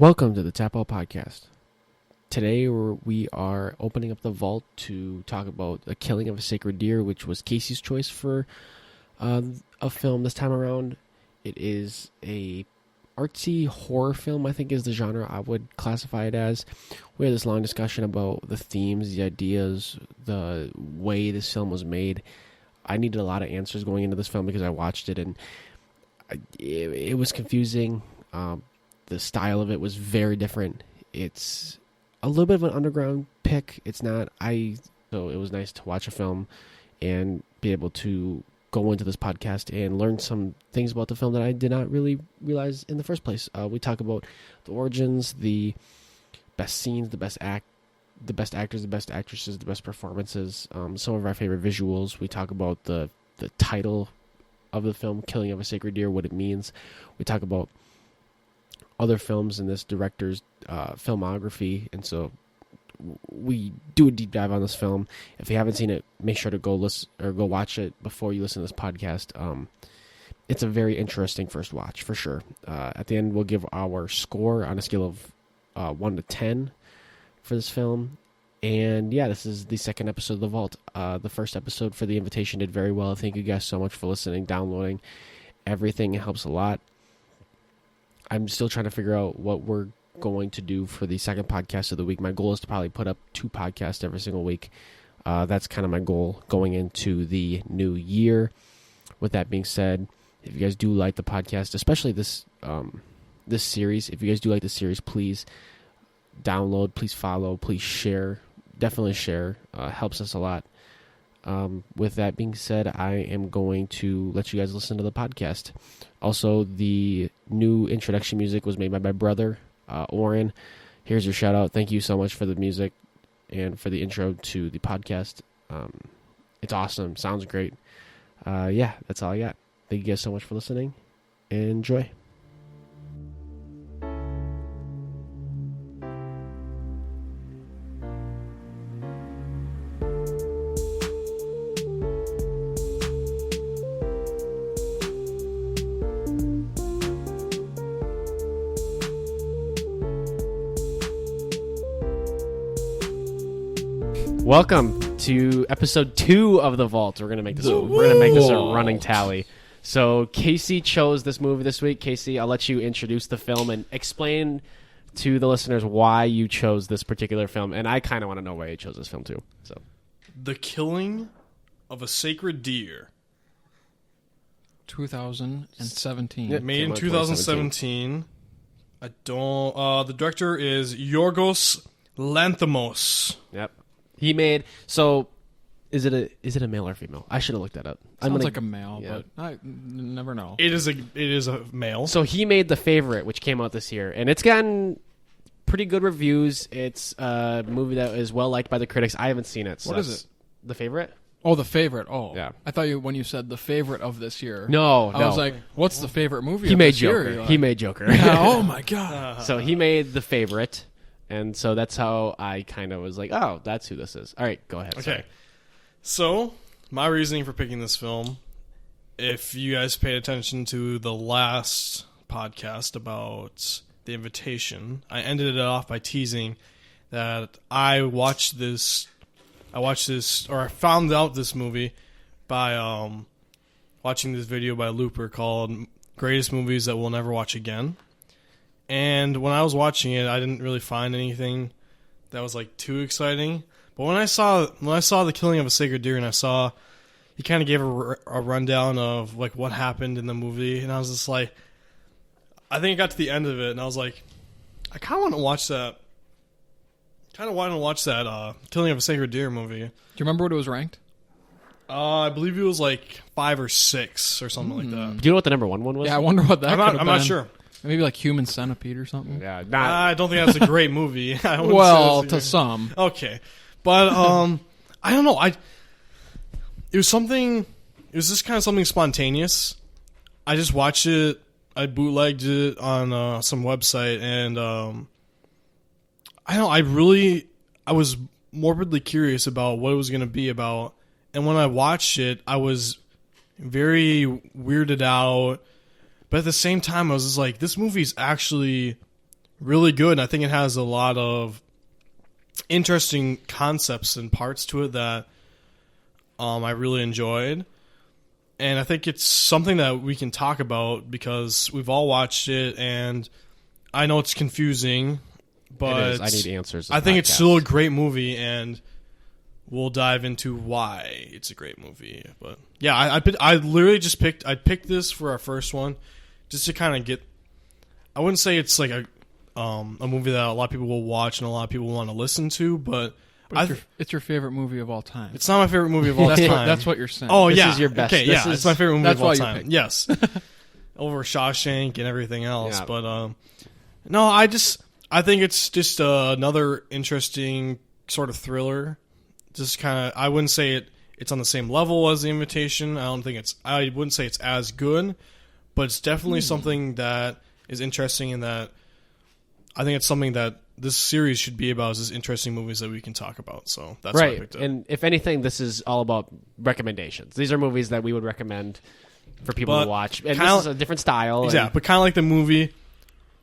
Welcome to the Tap Out Podcast. Today we are opening up the vault to talk about The Killing of a Sacred Deer, which was Casey's choice for a film this time around. It is a artsy horror film, I think is the genre I would classify it as. We had this long discussion about the themes, the ideas, the way this film was made. I needed a lot of answers going into this film because I watched it and it was confusing. The style of it was very different. It's a little bit of an underground pick. It's not. So it was nice to watch a film and be able to go into this podcast and learn some things about the film that I did not really realize in the first place. We talk about the origins, the best scenes, the best actors, the best actresses, the best performances, some of our favorite visuals. We talk about the title of the film, Killing of a Sacred Deer, what it means. We talk about other films in this director's filmography, and so we do a deep dive on this film. If you haven't seen it, make sure to go listen or go watch it before you listen to this podcast. It's a very interesting first watch for sure. At the end, we'll give our score on a scale of 1 to 10 for this film. And yeah, this is the second episode of The Vault. The first episode for The Invitation did very well. Thank you guys so much for listening, downloading. Everything helps a lot. I'm still trying to figure out what we're going to do for the second podcast of the week. My goal is to probably put up 2 podcasts every single week. That's kind of my goal going into the new year. With that being said, if you guys do like the podcast, especially this series, if you guys do like the series, please download, please follow, please share. Definitely share. Helps us a lot. With that being said, I am going to let you guys listen to the podcast. Also, the new introduction music was made by my brother, Oren. Here's your shout out. Thank you so much for the music and for the intro to the podcast. It's awesome. Sounds great. Yeah, that's all I got. Thank you guys so much for listening. Enjoy. Welcome to episode 2 of The Vault. We're gonna make this a running tally. So Casey chose this movie this week. Casey, I'll let you introduce the film and explain to the listeners why you chose this particular film. And I kind of want to know why you chose this film too. So, The Killing of a Sacred Deer, 2017. Yep, made in 2017. The director is Yorgos Lanthimos. Yep. He made, so is it a male or female? I should have looked that up. Sounds like a male, but I never know. It is a male. So he made The Favorite, which came out this year, and it's gotten pretty good reviews. It's a movie that is well liked by the critics. I haven't seen it. So what is it? The Favorite? Oh, The Favorite. Oh, yeah. I thought when you said the favorite of this year. No. I was like, what's the favorite movie? He of made this Joker. Year? He made Joker. Yeah, oh my god. So he made The Favorite. And so that's how I kind of was like, oh, that's who this is. All right, go ahead. Okay. Sorry. So, my reasoning for picking this film, if you guys paid attention to the last podcast about The Invitation, I ended it off by teasing that I found out this movie by watching this video by Looper called Greatest Movies That We'll Never Watch Again. And when I was watching it, I didn't really find anything that was like too exciting. But when I saw The Killing of a Sacred Deer, and I saw he kind of gave a rundown of like what happened in the movie, and I was just like, I think I got to the end of it, and I was like, I kind of want to watch that. Killing of a Sacred Deer movie. Do you remember what it was ranked? I believe it was like 5 or 6 or something like that. Do you know what the number 1 one was? Yeah, I wonder what that. I'm not sure. Maybe like Human Centipede or something. Yeah, I don't think that's a great movie. Well, to some. Okay. But I don't know. It was just kind of something spontaneous. I just watched it. I bootlegged it on some website, and I don't know. I was morbidly curious about what it was going to be about, and when I watched it, I was very weirded out. But at the same time, I was just like, this movie's actually really good. And I think it has a lot of interesting concepts and parts to it that I really enjoyed. And I think it's something that we can talk about because we've all watched it, and I know it's confusing, but I need answers. I think it's still a great movie, and we'll dive into why it's a great movie. But yeah, I literally just picked this for our first one, just to kind of get. I wouldn't say it's like a movie that a lot of people will watch and a lot of people want to listen to, but it's your favorite movie of all time. It's not my favorite movie of all time. That's what you're saying. Oh, this yeah. is your best. Okay, yeah, it's my favorite movie of all time. Picked. Yes. Over Shawshank and everything else. Yeah. But, no, I think it's just another interesting sort of thriller. Just kind of, I wouldn't say it's on the same level as The Invitation. I wouldn't say it's as good, but it's definitely something that is interesting, and that I think it's something that this series should be about, is just interesting movies that we can talk about. So that's what I picked up. And if anything, this is all about recommendations. These are movies that we would recommend for people to watch. And this is a different style. Yeah, but kind of like the movie,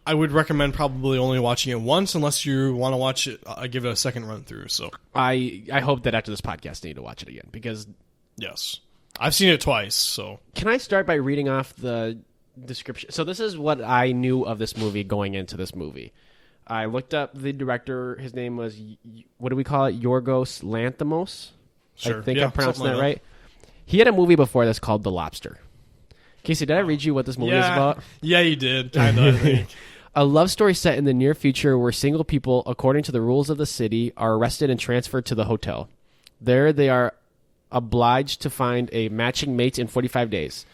I would recommend probably only watching it once, unless you want to watch it. I give it a second run through. So I hope that after this podcast, I need to watch it again, because yes, I've seen it twice. So can I start by reading off the description? So this is what I knew of this movie going into this movie. I looked up the director. His name was, what do we call it? Yorgos Lanthimos. sure, I think yeah, I'm pronouncing something that like right. He had a movie before this called The Lobster. Casey, did I read you what this movie is about? Yeah, you did. Kind of. I think. A love story set in the near future where single people, according to the rules of the city, are arrested and transferred to the hotel. There they are obliged to find a matching mate in 45 days.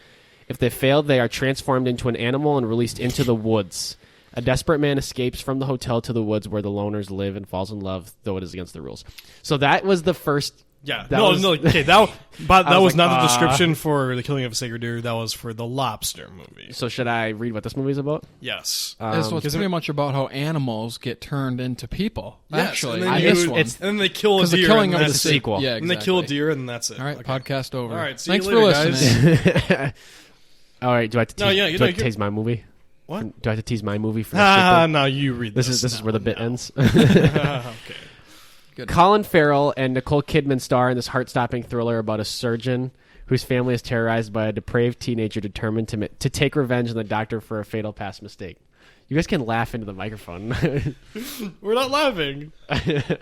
If they fail, they are transformed into an animal and released into the woods. A desperate man escapes from the hotel to the woods where the loners live and falls in love, though it is against the rules. So that was the first. Yeah, that was not the description for The Killing of a Sacred Deer. That was for the Lobster movie. So should I read what this movie is about? Yes. So it's pretty much about how animals get turned into people. Yes, Actually, and then in this one. and then they kill a 'Cause the deer. killing and of that's the it. sequel. Yeah, And exactly. they kill a deer, and that's it. All right, Okay. podcast over. All right, see Thanks you later, for listening. guys. All right, do I have to tease, No, yeah, do I have to tease my movie? What? Do I have to tease my movie for No, you read this. This is where the bit ends. Okay. Good. Colin Farrell and Nicole Kidman star in this heart-stopping thriller about a surgeon whose family is terrorized by a depraved teenager determined to take revenge on the doctor for a fatal past mistake. You guys can laugh into the microphone. We're not laughing.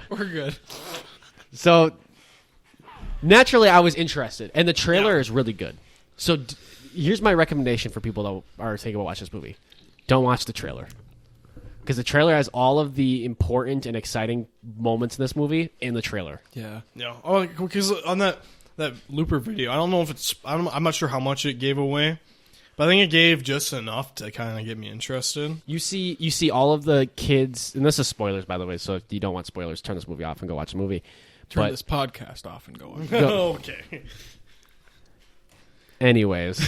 We're good. So, naturally, I was interested, and the trailer is really good. So, here's my recommendation for people that are thinking about watching this movie. Don't watch the trailer. Because the trailer has all of the important and exciting moments in this movie in the trailer. Yeah. Yeah. Oh, because on that Looper video, I don't know if it's. I'm not sure how much it gave away, but I think it gave just enough to kind of get me interested. You see all of the kids, and this is spoilers, by the way, so if you don't want spoilers, turn this movie off and go watch the movie. Turn But- this podcast off and go on. Okay. Anyways,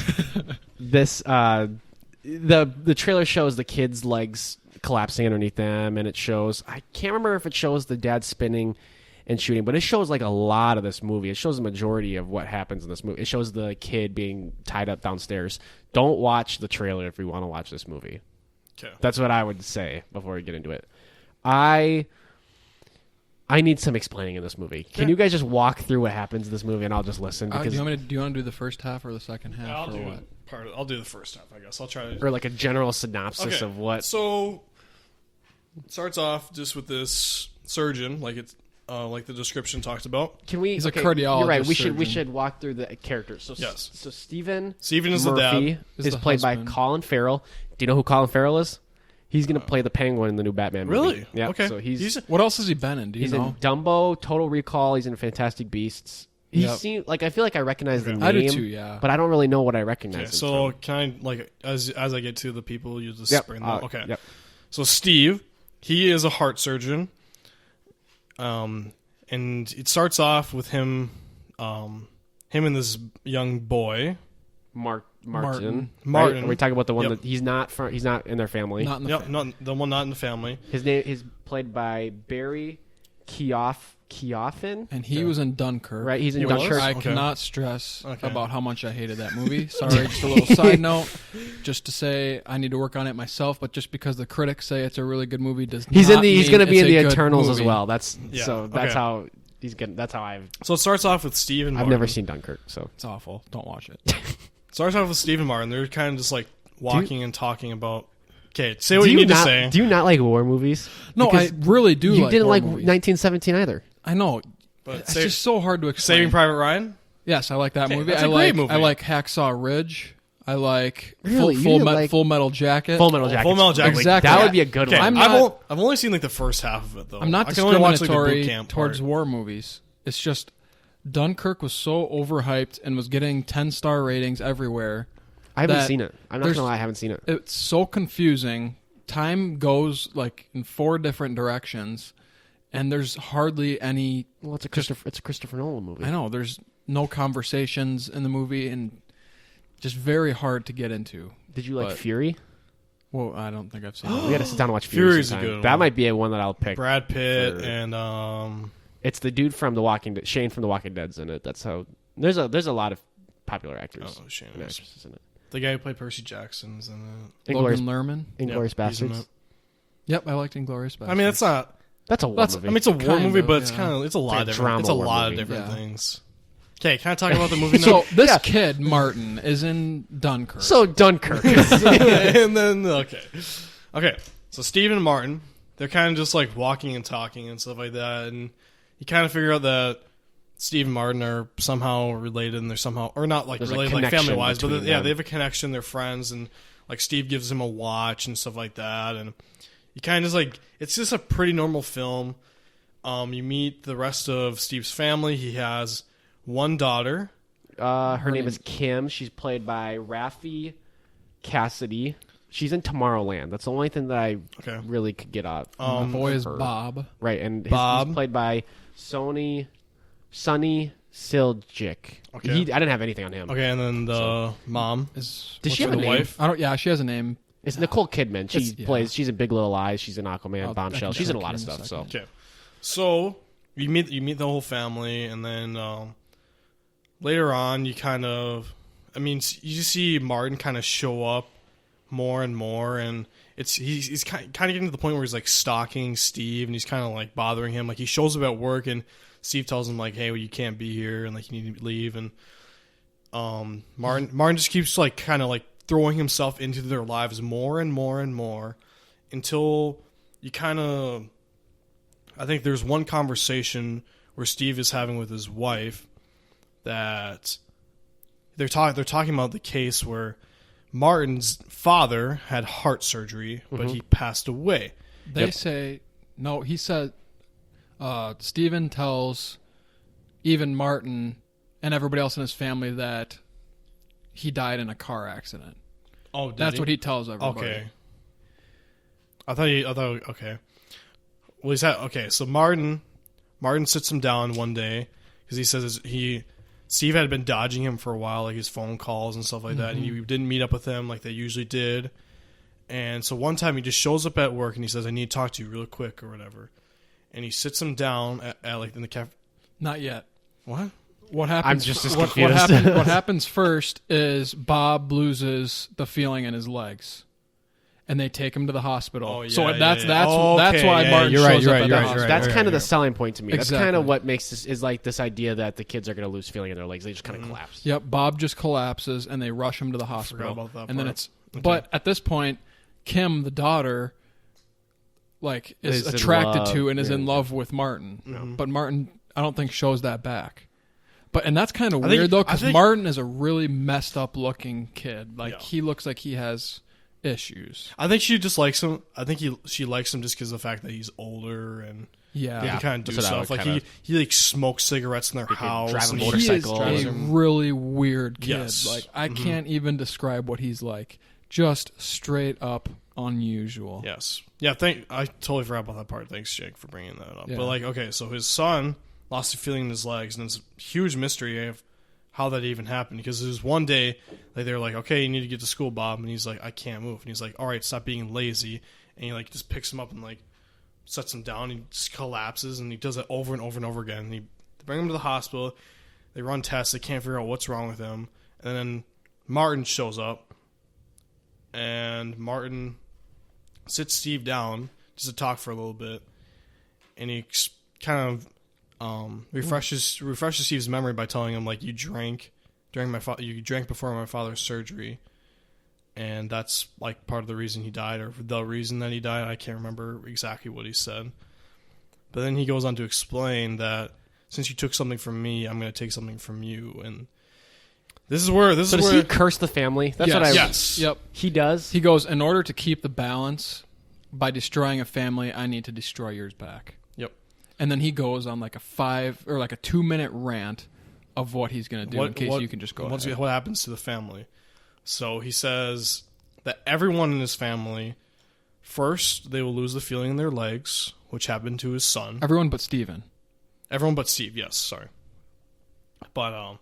this the trailer shows the kids' legs collapsing underneath them, and it shows, I can't remember if it shows the dad spinning and shooting, but it shows like a lot of this movie. It shows the majority of what happens in this movie. It shows the kid being tied up downstairs. Don't watch the trailer if you want to watch this movie. Okay. That's what I would say before we get into it. I need some explaining in this movie. Can you guys just walk through what happens in this movie, and I'll just listen? Do Because you want to do the first half or the second half, or what? I'll do the first half, I guess. I'll try to. or like a general synopsis of what. So it starts off just with this surgeon, like it's like the description talked about. Can we? He's a okay, cardiologist You're right. We surgeon. should walk through the characters. So Yes. So Stephen Stephen is the Murphy dad. Is is the played husband. by Colin Farrell. Do you know who Colin Farrell is? He's going to play the Penguin in the new Batman movie. Really? Yeah. Okay. So he's What else has he been in? Do you he's know? in Dumbo, Total Recall. He's in Fantastic Beasts. He Yep. seems like I feel like I recognize the name. I do too, yeah. But I don't really know what I recognize. Okay, him so from. can I, like, as I get to the people, you just Yep. bring them. Okay. Yep. So Steve, he is a heart surgeon. And it starts off with him and this young boy. Martin. Martin. Right? Are we talking about the one Yep. that he's not in their family? Not in the Yep, family. not the one not in the family. His name is played by Barry Keoughan. And he was in Dunkirk. Right, he's in He Dunkirk. was? I Okay. cannot stress Okay. about how much I hated that movie. Sorry, just a little side note. Just to say, I need to work on it myself. But just because the critics say it's a really good movie does He's not He's mean going to be it's in the a good Eternals as movie. well. That's Yeah, that's okay. how he's good. That's how I've So it starts off with Steve and Martin. never seen Dunkirk. So It's awful. Don't watch it. Starts off with Steve and Martin. They're kind of just like walking and talking about. Okay, say what do you need not, to say. Do you not like war movies? No, Because I really do. you didn't war like movies. 1917 either. I know. But It's just so hard to explain. Saving Private Ryan. Yes, I like that Okay, movie. that's I a like great movie. I like Hacksaw Ridge. I like Really? You Full, didn't like- Full Metal Jacket. Full Metal Jacket. Full Metal Jacket. Exactly. That would be a good Okay, one. I've only seen like the first half of it though. I'm not I can only watch, like, the discriminatory boot camp towards part. war movies. It's just Dunkirk was so overhyped and was getting 10-star ratings everywhere. I haven't that seen it. I'm not there's- gonna lie, I haven't seen it. It's so confusing. Time goes like in 4 different directions, and there's hardly any. Well, it's a Christopher Nolan movie. I know there's no conversations in the movie, and just very hard to get into. Did you like But- Fury? Well, I don't think I've seen We it. got to sit down and watch Fury. Fury's a sometime. good That one. might be a one that I'll pick. Brad Pitt For- and It's the dude from The Walking Dead. Shane from The Walking Dead's in it. That's how. There's a lot of popular actors Shane. and actresses in it. The guy who played Percy Jackson's in it. Inglourious, Logan Lerman. Inglourious Yeah, he's in Bastards. it. Yep, I liked Inglourious Basterds. I mean, that's not. That's a war That's- movie. I mean, it's a war Kind movie, of, but it's yeah. kind of it's a lot like of a different. drama It's a war lot movie. of different Yeah. things. Okay, can I talk about the movie now? So this Yeah. kid Martin is in Dunkirk. so Dunkirk. And then okay. So Steve and Martin, they're kind of just like walking and talking and stuff like that, and you kind of figure out that Steve and Martin are somehow related, and they're somehow or not like There's a related like connection family wise, but between yeah, them. they have a connection. They're friends, and like Steve gives him a watch and stuff like that, and you kind of just like it's just a pretty normal film. You meet the rest of Steve's family. He has one daughter. Her name is Kim. She's played by Raffi Cassidy. She's in Tomorrowland. That's the only thing that I Okay. really could get out. the boy is her. Bob. Right, and Bob. he's played by Sonny Siljic. Okay. I didn't have anything on him. Okay, and then the mom. Is Does what's she have her a name? wife? I don't. Yeah, she has a name. It's Nicole Kidman. She It's- yeah. plays. She's in Big Little Lies. She's in Aquaman, I Bombshell. can She's in a check lot of in a stuff. So second. Okay, so you meet the whole family, and then later on, you kind of, I mean, you see Martin kind of show up more and more, and he's kind of getting to the point where he's like stalking Steve, and he's kind of like bothering him. Like he shows up at work, and Steve tells him like, "Hey, well, you can't be here, and like you need to leave." And Martin just keeps like kind of like throwing himself into their lives more and more and more until you kind of. I think there's one conversation where Steve is having with his wife that they're talking about the case where Martin's father had heart surgery, but he passed away. They say no. He said Stephen tells even Martin and everybody else in his family that he died in a car accident. Oh, That's what he tells everybody. Okay. I thought okay. Well, he said okay. So Martin sits him down one day because he says Steve had been dodging him for a while, like his phone calls and stuff like that. And he didn't meet up with him like they usually did. And so one time he just shows up at work and he says, "I need to talk to you real quick" or whatever. And he sits him down at like in the cafe. Not yet. What? What happens? I'm just as what confused. what happens first is Bob loses the feeling in his legs, and they take him to the hospital. Oh, yeah, so yeah, that's yeah. that's Oh, that's okay, why yeah, Martin you're shows right, up you're at right, the you're right, hospital. you're that's right, kind of yeah. the selling point to me. That's Exactly. kind of what makes this is like this idea that the kids are going to lose feeling in their legs. They just kind of collapse. Yep, Bob just collapses, and they rush him to the hospital. about that and then part. it's. Okay. But at this point, Kim, the daughter, like is Is in attracted love, to and is yeah. in love with Martin. Mhm. But Martin, I don't think shows that back. And that's kind of I think- weird though, I because think- Martin is a really messed up looking kid. Like Yeah. he looks like he has issues. I think she just likes him. I think she likes him just because of the fact that he's older and Yeah. he can kind of do that's what I stuff. would Like kinda- he like smokes cigarettes in their can house. drive a and He motorcycle. is a really weird kid. Yes. Like I Mhm. can't even describe what he's like. Just straight up unusual. Yes. Yeah, I totally forgot about that part. Thanks, Jake, for bringing that up. Yeah. But, like, okay, so his son lost a feeling in his legs, and it's a huge mystery of how that even happened. Because there was one day, like, they were like, okay, you need to get to school, Bob. And he's like, I can't move. And he's like, all right, stop being lazy. And he, like, just picks him up and, like, sets him down. He just collapses, and he does it over and over and over again. They bring him to the hospital. They run tests. They can't figure out what's wrong with him. And then Martin shows up, and Martin sits Steve down just to talk for a little bit, and he kind of refreshes Steve's memory by telling him, like, you drank before my father's surgery, and that's like part of the reason he died, or the reason that he died. I can't remember exactly what he said, but then he goes on to explain that since you took something from me, I'm going to take something from you, and does he curse the family? That's what I. Yes. Yep. He does. He goes, in order to keep the balance, by destroying a family, I need to destroy yours back. Yep. And then he goes on like a 2-minute rant of what he's going to do, in case you can just go ahead. What happens to the family. So he says that everyone in his family, first, they will lose the feeling in their legs, which happened to his son. Everyone but Steven. Everyone but Steve, yes, sorry. But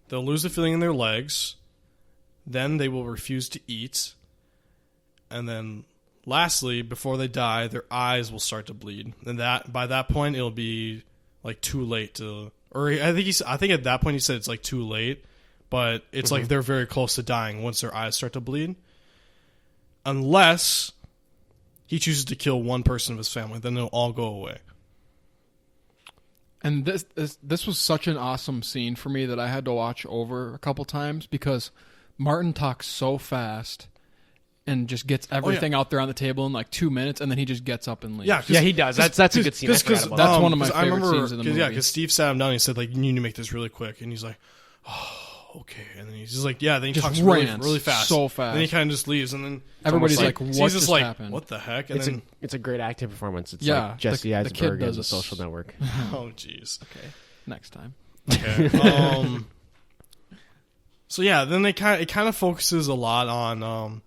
they'll lose the feeling in their legs, then they will refuse to eat, and then lastly, before they die, their eyes will start to bleed. And by that point, it'll be like too late to... Or I think at that point he said it's like too late, but it's like they're very close to dying once their eyes start to bleed. Unless he chooses to kill one person of his family, then they'll all go away. And this was such an awesome scene for me that I had to watch over a couple times, because Martin talks so fast and just gets everything out there on the table in like 2 minutes, and then he just gets up and leaves. Yeah, he does. That's a good scene. That's one of my favorite scenes in the movie. Yeah, because Steve sat him down and he said, like, you need to make this really quick. And he's like, oh, okay. And then he's just like, yeah, then he just talks rants really fast. so fast. And then he kind of just leaves. And then everybody's like, what just like, happened? What the heck? And It's a great acting performance. It's Yeah, like Jesse the kid Eisenberg does in The Social Network. Oh, jeez. Okay, next time. Okay. So yeah, then it kind of focuses a lot on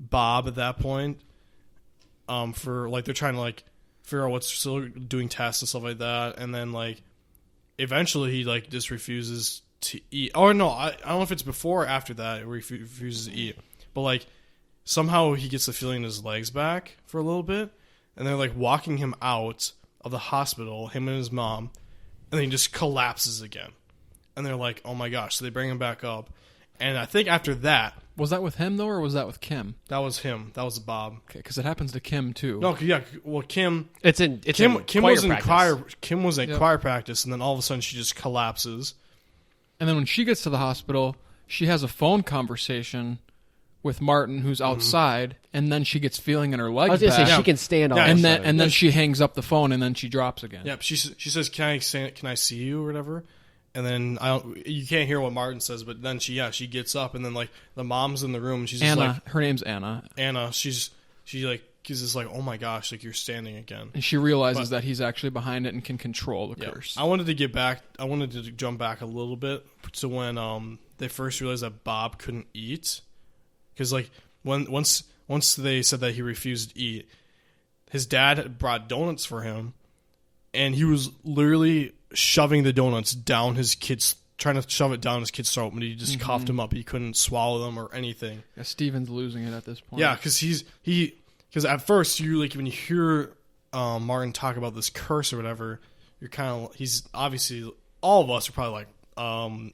Bob at that point. For like they're trying to like figure out what's still doing tests and stuff like that, and then like eventually he like just refuses to eat. Oh no, I don't know if it's before or after that where he refuses to eat, but like somehow he gets the feeling in his legs back for a little bit, and they're like walking him out of the hospital, him and his mom, and then he just collapses again. And they're like, oh my gosh. So they bring him back up. And I think after that... Was that with him, though, or was that with Kim? That was him. That was Bob. Okay, because it happens to Kim, too. No, yeah. Well, Kim... Kim was in choir practice, and then all of a sudden she just collapses. And then when she gets to the hospital, she has a phone conversation with Martin, who's outside, and then she gets feeling in her legs. I was going to say, back, she can stand on and then she hangs up the phone, and then she drops again. Yep. She says, "Can I see you?" or whatever. And then you can't hear what Martin says, but then she gets up, and then like the mom's in the room, and she's Anna. just like, her name's Anna. Anna. She like is just like, oh my gosh, like you're standing again. And she realizes that he's actually behind it and can control the curse. I wanted to jump back a little bit to when they first realized that Bob couldn't eat, because like once they said that he refused to eat, his dad had brought donuts for him, and he was literally shoving the donuts down his kid's, trying to shove it down his kid's throat, but he just coughed him up. He couldn't swallow them or anything. Yeah, Steven's losing it at this point. Yeah, because at first you like when you hear Martin talk about this curse or whatever, you're kind of, he's obviously, all of us are probably like,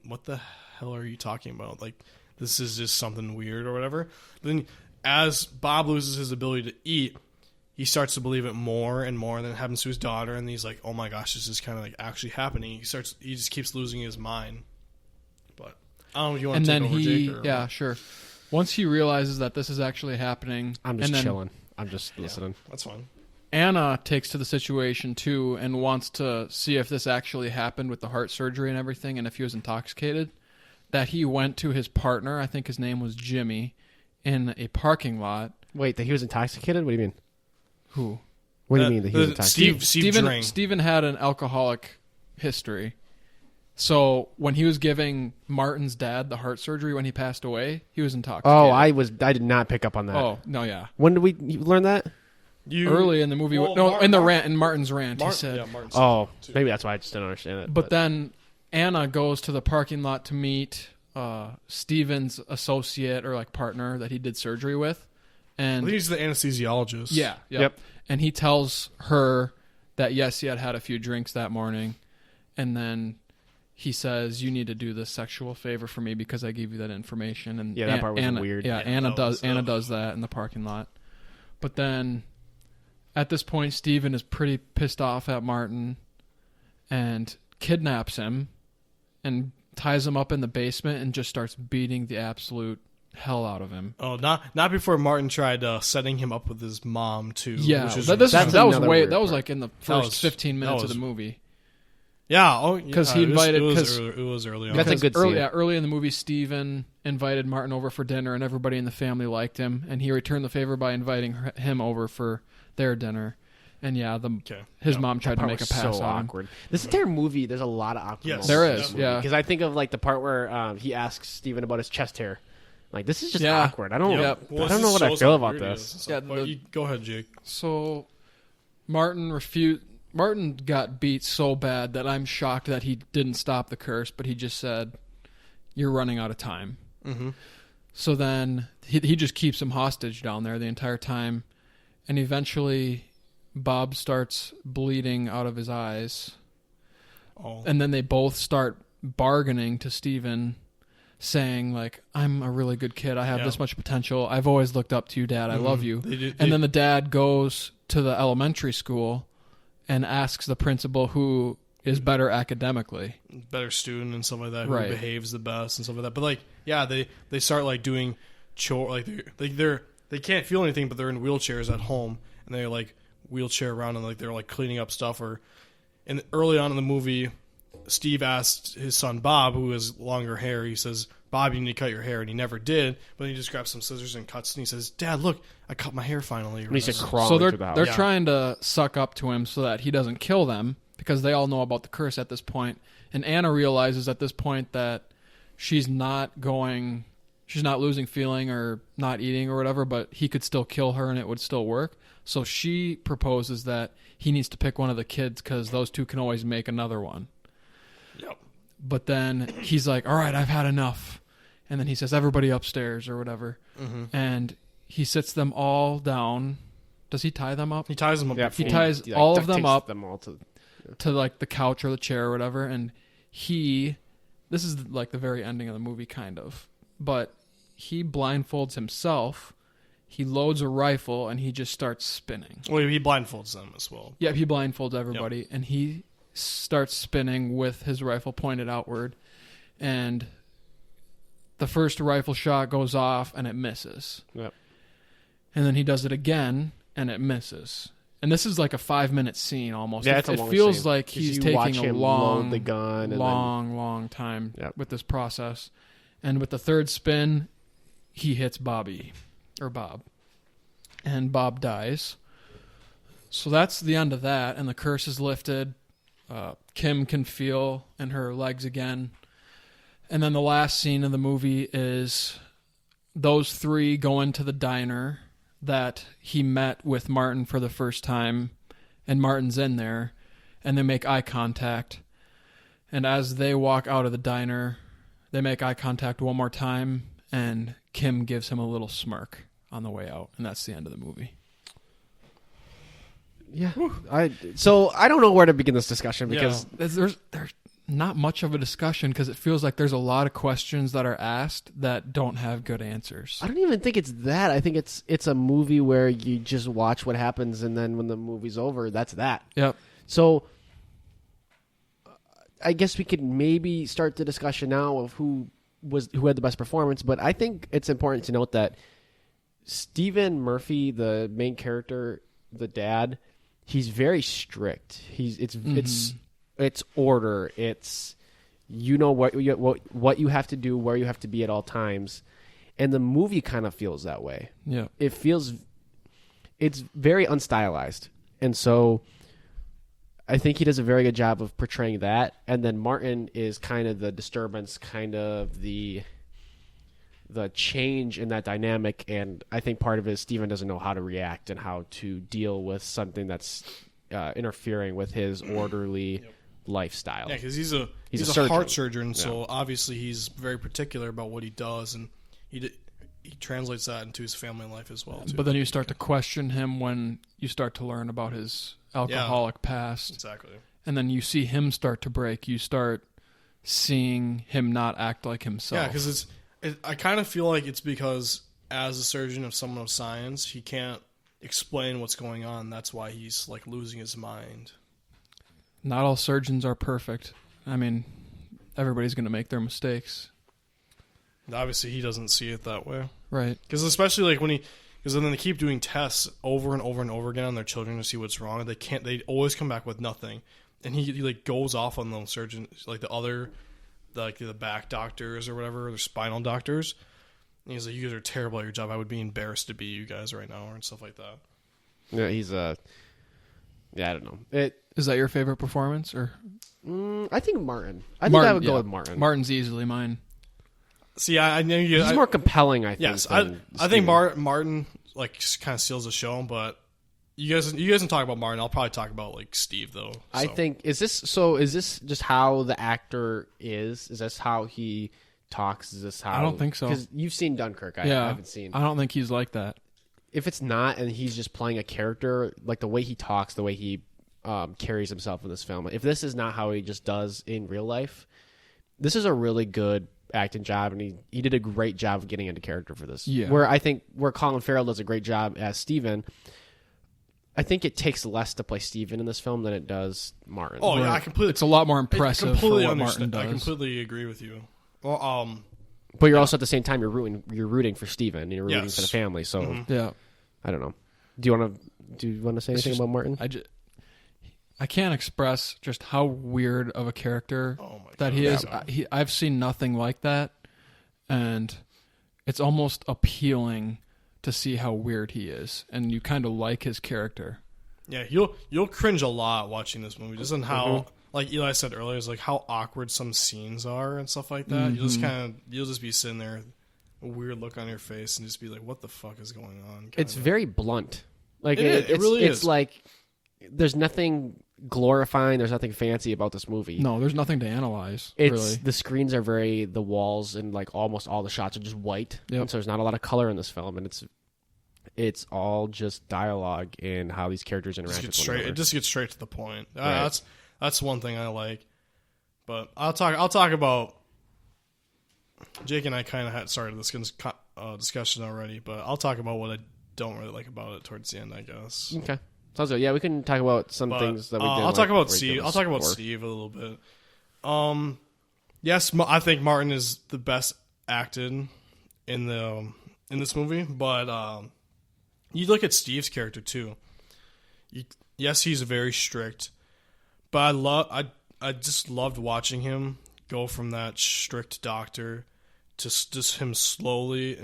what the hell are you talking about? Like, this is just something weird or whatever. But then as Bob loses his ability to eat, he starts to believe it more and more, and then it happens to his daughter, and he's like, oh my gosh, this is kind of like actually happening. He just keeps losing his mind. But I don't know if you want to take over, Jake. Yeah, sure. Once he realizes that this is actually happening, I'm just chilling. I'm just listening. That's fine. Anna takes to the situation too and wants to see if this actually happened with the heart surgery and everything, and if he was intoxicated. That he went to his partner, I think his name was Jimmy, in a parking lot. Wait, that he was intoxicated? What do you mean? Who? What do you mean that he was intoxicated? Steven had an alcoholic history. So when he was giving Martin's dad the heart surgery when he passed away, he was intoxicated. Oh, I did not pick up on that. Oh, no, yeah. When did you learn that? Early in the movie. In Martin's rant, he said. Yeah, maybe that's why I just didn't understand it. But then Anna goes to the parking lot to meet Steven's associate or like partner that he did surgery with, I And think he's the anesthesiologist. yeah, Yep. And he tells her that yes, he had a few drinks that morning, and then he says, "You need to do this sexual favor for me because I gave you that information." And Yeah, that part was Anna, weird. Yeah, Yeah, Anna that does. was- Anna does that in the parking lot. But then, at this point, Steven is pretty pissed off at Martin, and kidnaps him, and ties him up in the basement, and just starts beating the absolute hell out of him. Oh, not before Martin tried setting him up with his mom too. Yeah, which is that was another way. weird That was part. like in the That first was- 15 minutes that of the was- movie. Yeah, oh, 'Cause he it was- invited- It was, 'cause- early, it was early on. That's a good early, scene. yeah, early in the movie, Steven invited Martin over for dinner, and everybody in the family liked him, and he returned the favor by inviting him over for their dinner. And yeah, his mom tried to Part make a was pass so on him. awkward. This entire movie, there's a lot of awkward Yes. moments There in is, this movie. yeah. Because I think of like the part where he asks Steven about his chest hair. Like, this is just Yeah. awkward. I don't Yep. Well, I don't it know what I shows feel how about weird he this. is and stuff. Yeah, But go ahead, Jake. So Martin Martin got beat so bad that I'm shocked that he didn't stop the curse, but he just said, "You're running out of time." Mm-hmm. So then he just keeps him hostage down there the entire time, and eventually Bob starts bleeding out of his eyes, Oh, and then they both start bargaining to Steven, saying like, "I'm a really good kid. I have Yeah. this much potential. I've always looked up to you, Dad. I love you." They And then the dad goes to the elementary school and asks the principal who is better academically. better student and stuff like that, Right. who behaves the best and stuff like that. But like, yeah, they start like doing chore, like they can't feel anything, but they're in wheelchairs at home and they're like wheelchair around and like they're like cleaning up stuff. And early on in the movie, Steve asked his son Bob, who has longer hair, he says, "Bob, you need to cut your hair," and he never did. But he just grabs some scissors and cuts, and he says, "Dad, look, I cut my hair finally." or And he's just whatever. crawling So through the house. they're Yeah. trying to suck up to him so that he doesn't kill them, because they all know about the curse at this point. And Anna realizes at this point that she's not losing feeling or not eating or whatever, but he could still kill her and it would still work. So she proposes that he needs to pick one of the kids because those two can always make another one. Yep. But then he's like, "All right, I've had enough." And then he says, "Everybody upstairs," or whatever. Mm-hmm. And he sits them all down. Does he tie them up? He ties them up. Yeah, before. He ties like, all of duct them tapes up them all to- to like the couch or the chair or whatever. And this is like the very ending of the movie, kind of. But he blindfolds himself. He loads a rifle and he just starts spinning. Well, he blindfolds them as well. Yeah, he blindfolds everybody, and he starts spinning with his rifle pointed outward, and the first rifle shot goes off and it misses. Yep. And then he does it again and it misses. And this is like a 5-minute scene almost. Yeah, it it's a it long feels scene. like 'Cause he's you watch taking a him long, load the gun and long time Yep. with this process. And with the third spin, he hits Bob. And Bob dies. So that's the end of that, and the curse is lifted. Kim can feel in her legs again. And then the last scene of the movie is those three go into the diner that he met with Martin for the first time, and Martin's in there, and they make eye contact. And as they walk out of the diner, they make eye contact one more time, and Kim gives him a little smirk on the way out, and that's the end of the movie. Yeah. So I don't know where to begin this discussion because There's not much of a discussion because it feels like there's a lot of questions that are asked that don't have good answers. I don't even think it's that. I think it's a movie where you just watch what happens, and then when the movie's over, that's that. Yep. So I guess we could maybe start the discussion now of who had the best performance, but I think it's important to note that Stephen Murphy, the main character, the dad, he's very strict. It's order. It's what you have to do, where you have to be at all times, and the movie kind of feels that way. Yeah. It's very unstylized, and so I think he does a very good job of portraying that. And then Martin is kind of the disturbance, kind of the change in that dynamic. And I think part of it is Steven doesn't know how to react and how to deal with something that's interfering with his orderly lifestyle. Yeah, because he's a surgeon. heart surgeon, so obviously he's very particular about what he does, and translates that into his family life as well, too. But then you start to question him when you start to learn about his alcoholic past. Exactly. And then you see him start to break. You start seeing him not act like himself. Yeah, because I kind of feel like it's because as a surgeon of someone of science, he can't explain what's going on. That's why he's like losing his mind. Not all surgeons are perfect. I mean, everybody's going to make their mistakes. Obviously, he doesn't see it that way. Right. Because especially like because then they keep doing tests over and over and over again on their children to see what's wrong. They always come back with nothing. And he like goes off on those surgeons, like the back doctors or whatever, the spinal doctors. And he's like, "You guys are terrible at your job. I would be embarrassed to be you guys right now," and stuff like that. Yeah, he's I don't know. Is that your favorite performance, or? I think Martin. I think I would go with Martin. Martin's easily mine. See, I know he's more compelling. I think. Yes, I think Martin like kind of steals the show, but you guys can talk about Martin. I'll probably talk about like Steve though. So. I think is this just how the actor is? Is this how he talks? Is this how? I don't think so. Because you've seen Dunkirk. I haven't seen. I don't think he's like that. If it's not, and he's just playing a character, like the way he talks, the way he carries himself in this film. If this is not how he just does in real life, this is a really good acting job, and he did a great job of getting into character for this. Yeah. Where Colin Farrell does a great job as Steven, I think it takes less to play Steven in this film than it does Martin. Oh yeah, it's a lot more impressive for what Martin does. I completely agree with you. Well, but you're also at the same time you're rooting for Steven, and you're rooting for the family. So yeah, I don't know. Do you want to say anything about Martin? I can't express just how weird of a character that he is. I've seen nothing like that, and it's almost appealing to see how weird he is, and you kind of like his character. Yeah, you'll cringe a lot watching this movie, just on how, like Eli said earlier, is like how awkward some scenes are and stuff like that. You'll just be sitting there, a weird look on your face, and just be like, "What the fuck is going on?" It's very blunt. Like it really is. It's like there's nothing glorifying. There's nothing fancy about this movie. No, there's nothing to analyze. Really, the screens are the walls and like almost all the shots are just white. Yep. And so there's not a lot of color in this film, and it's all just dialogue and how these characters interact with one another. It just gets straight to the point. Right. That's one thing I like. But I'll talk about. Jake and I kind of had started this discussion already, but I'll talk about what I don't really like about it towards the end, I guess. Okay. Sounds good. Yeah, we can talk about some things that we didn't I'll talk about Steve. I'll talk about Steve a little bit. Yes, I think Martin is the best acted in this movie, but you look at Steve's character too. Yes, he's very strict, but I just loved watching him go from that strict doctor to just him slowly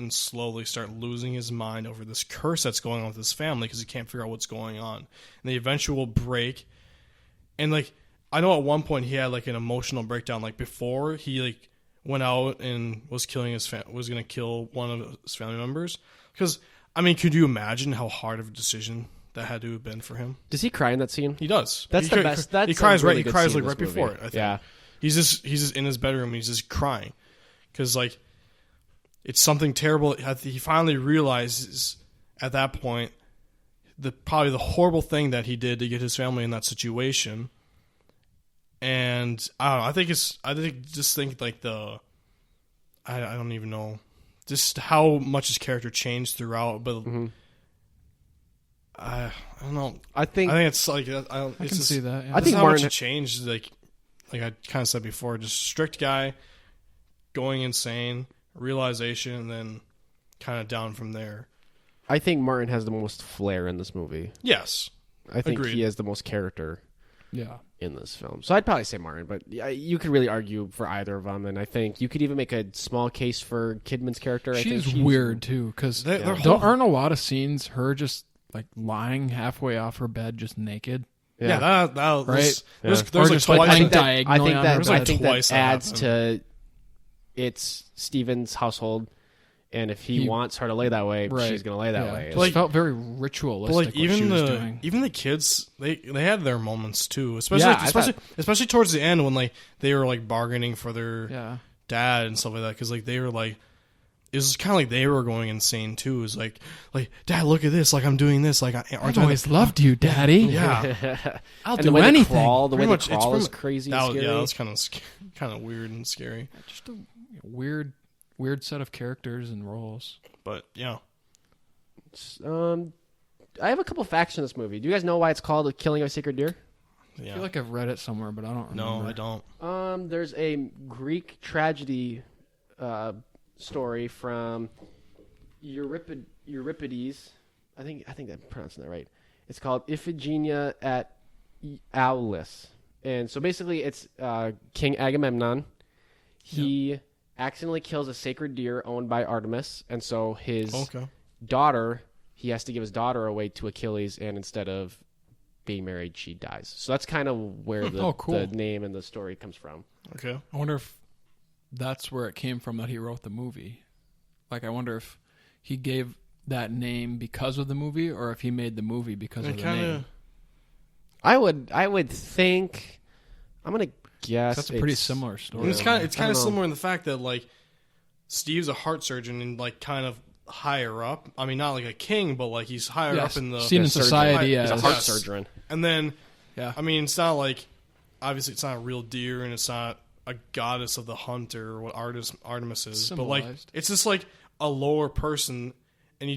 start losing his mind over this curse that's going on with his family because he can't figure out what's going on. And the eventual break. And, like, I know at one point he had, like, an emotional breakdown. Like, before he, like, went out and was going to kill one of his family members. Because, I mean, could you imagine how hard of a decision that had to have been for him? Does he cry in that scene? He does. That's the best. That's he cries really right before it, I think. Yeah. He's just in his bedroom and he's just crying. Because, like, it's something terrible. He finally realizes at that point probably the horrible thing that he did to get his family in that situation. And I don't know. I don't even know just how much his character changed throughout. But I don't know. I think it's like I can see that. Yeah. I think how Martin much it changed. Like I kind of said before, just strict guy going insane. Realization, and then kind of down from there. I think Martin has the most flair in this movie. Yes. I think Agreed. He has the most character in this film. So I'd probably say Martin, but you could really argue for either of them, and I think you could even make a small case for Kidman's character. She's weird, too, because aren't a lot of scenes her just like lying halfway off her bed just naked? Yeah, that right? There's just like twice. I think that adds happened. to it's Steven's household, and if he wants her to lay that way, she's going to lay that way. It felt very ritualistic. Like what she was doing. Even the kids, they had their moments too, especially towards the end when like they were like bargaining for their dad and stuff like that, because like they were like, it was kind of like they were going insane too. It was like, Dad, look at this. Like, I'm doing this. Like, I've always loved you, Daddy. Yeah. I'll And do the way anything. The way Pretty they much, crawl it's is crazy. that and was, scary. yeah, that was kind of weird and scary. Just a weird set of characters and roles. But yeah, I have a couple facts in this movie. Do you guys know why it's called "The Killing of a Sacred Deer"? yeah. I feel like I've read it somewhere, but I don't remember. No, I don't. There's a Greek tragedy story from Euripides. I think I'm pronouncing that right. It's called Iphigenia at Aulis. And so basically it's King Agamemnon. He accidentally kills a sacred deer owned by Artemis, and so his daughter, he has to give his daughter away to Achilles, and instead of being married, she dies. So that's kind of where the name and the story comes from. Okay. I wonder if that's where it came from that he wrote the movie. Like, I wonder if he gave that name because of the movie, or if he made the movie because of the name. I would think, I'm gonna guess that's a pretty similar story. It's kind of similar in the fact that like Steve's a heart surgeon and like kind of higher up. I mean, not like a king, but like he's higher up in the seen in society as as a heart surgeon. And then, yeah, I mean, it's not like obviously it's not a real deer, and it's not a goddess of the hunt or what Artemis is, but like it's just like a lower person, and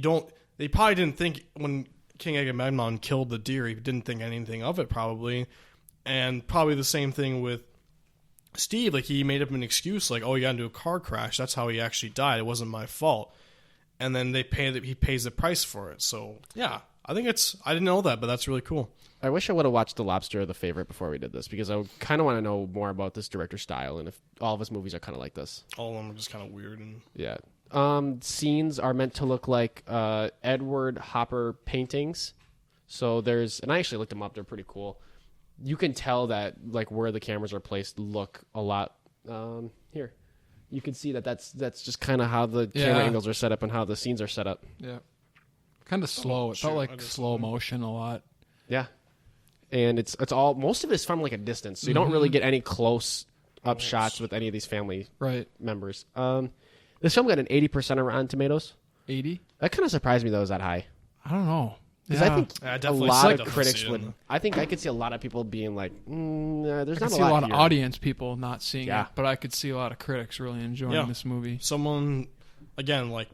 they probably didn't think when King Agamemnon killed the deer, he didn't think anything of it probably, and probably the same thing with Steve. Like, he made up an excuse like, oh, he got into a car crash, that's how he actually died, it wasn't my fault, and then he pays the price for it. So yeah, I didn't know that, but that's really cool. I wish I would have watched The Lobster or The Favorite before we did this, because I kind of want to know more about this director's style and if all of his movies are kind of like this. All of them are just kind of weird. And yeah. Scenes are meant to look like Edward Hopper paintings. So and I actually looked them up, they're pretty cool. You can tell that like where the cameras are placed look a lot here. You can see that's just kind of how the camera angles are set up and how the scenes are set up. Yeah. Kind of slow. It felt like slow motion a lot. Yeah. And it's all, most of it is from like a distance, so you don't really get any close up shots with any of these family members. This film got an 80% on Rotten Tomatoes. 80? That kind of surprised me that it was that high. I don't know. Because I think a lot of critics would. I think I could see a lot of people being like, there's not a lot. I could see a lot here. of audience people not seeing it, but I could see a lot of critics really enjoying this movie. Someone, again, like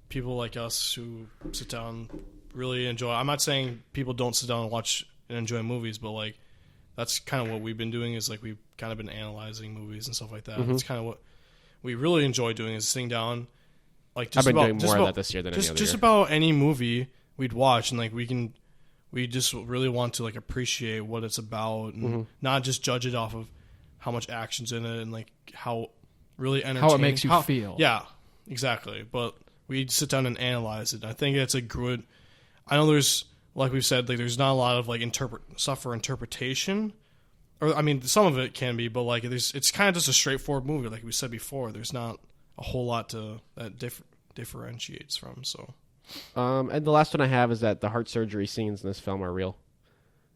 people like us who sit down really enjoy. I'm not saying people don't sit down and watch and enjoy movies, but like that's kind of what we've been doing. Is like we've kind of been analyzing movies and stuff like that. That's kind of what we really enjoy doing, is sitting down. Like just I've been doing more of that this year than any other just year. about any movie we'd watch, and like we just really want to like appreciate what it's about, and not just judge it off of how much action's in it and like how really entertaining, how it makes you feel. Yeah, exactly. But we sit down and analyze it. I think it's a good. I know there's, like we've said, like there's not a lot of like stuff for interpretation, or I mean some of it can be, but like it's kind of just a straightforward movie. Like we said before, there's not a whole lot that differentiates from. So. And the last one I have is that the heart surgery scenes in this film are real.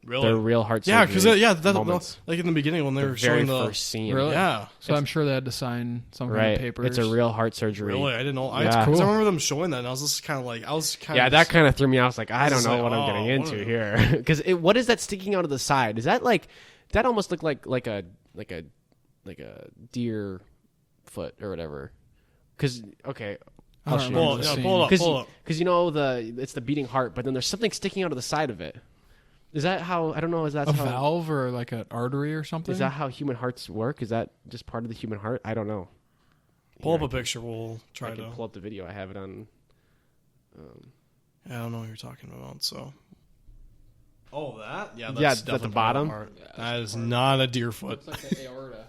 Really? They're real heart surgery. Yeah, because like in the beginning when they were very showing the first scene. Really? Yeah. So I'm sure they had to sign some kind of papers. It's a real heart surgery. Really? I didn't know. Yeah. Because I remember them showing that, and I was just kind of like, that kind of threw me. I was like, I don't know what I'm getting into here. Because what is that sticking out of the side? Is that like that almost looked like a deer foot or whatever? Because I'll show you. Pull up. Because it's the beating heart, but then there's something sticking out of the side of it. Is that how? I don't know. Is that a valve or like an artery or something? Is that how human hearts work? Is that just part of the human heart? I don't know. Pull up a picture. We'll try to pull up the video. I have it on. I don't know what you're talking about. So. Oh, that? Yeah, that's at the bottom. That is not a deer foot. It's like the aorta.